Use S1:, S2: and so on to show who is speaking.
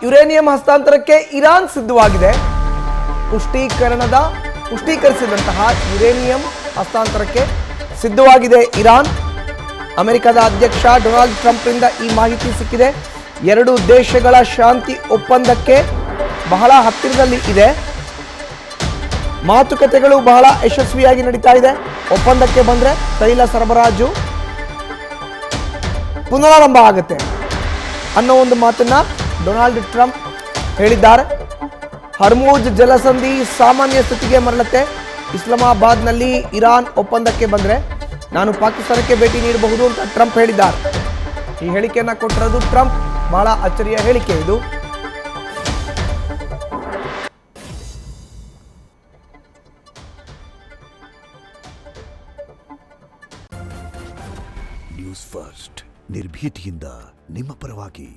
S1: Uranium ಹಸ್ತಾಂತರಕ್ಕೆ Iran ಸಿದ್ಧವಾಗಿದೆ. ಪುಷ್ಟೀಕರಿಸಿದಂತಹ uranium ಹಸ್ತಾಂತರಕ್ಕೆ ಸಿದ್ಧವಾಗಿದೆ Iran. ಅಮೆರಿಕದ ಅಧ್ಯಕ್ಷ ಡೊನಾಲ್ಡ್ ಟ್ರಂಪ್ರಿಂದ ಈ ಮಾಹಿತಿ ಸಿಕ್ಕಿದೆ. ಎರಡು ದೇಶಗಳ ಶಾಂತಿ ಒಪ್ಪಂದಕ್ಕೆ ಬಹಳ ಹತ್ತಿರದಲ್ಲಿ ಇದೆ. ಮಾತುಕತೆಗಳು ಬಹಳ ಯಶಸ್ವಿಯಾಗಿ ನಡೀತಾ ಇದೆ. ಒಪ್ಪಂದಕ್ಕೆ ಬಂದ್ರೆ ತೈಲ ಸರಬರಾಜು ಪುನರಾರಂಭ ಆಗುತ್ತೆ ಅನ್ನೋ ಒಂದು ಮಾತನ್ನ ಡೊನಾಲ್ಡ್ ಟ್ರಂಪ್ ಹೇಳಿದ್ದಾರೆ. ಹರ್ಮುಜ್ ಜಲಸಂಧಿ ಸಾಮಾನ್ಯ ಸ್ಥಿತಿಗೆ ಮರಳುತ್ತೆ. ಇಸ್ಲಾಮಾಬಾದ್ನಲ್ಲಿ ಇರಾನ್ ಒಪ್ಪಂದಕ್ಕೆ ಬಂದರೆ ನಾನು ಪಾಕಿಸ್ತಾನಕ್ಕೆ ಭೇಟಿ ನೀಡಬಹುದು ಅಂತ ಟ್ರಂಪ್ ಹೇಳಿದ್ದಾರೆ. ಈ ಹೇಳಿಕೆಯನ್ನು ಕೊಟ್ಟಿರೋದು ಟ್ರಂಪ್. ಬಹಳ ಅಚ್ಚರಿಯ ಹೇಳಿಕೆ ಇದು.
S2: ನ್ಯೂಸ್ ಫಸ್ಟ್ ನಿರ್ಭೀತಿಯಿಂದ ನಿಮ್ಮ ಪರವಾಗಿ.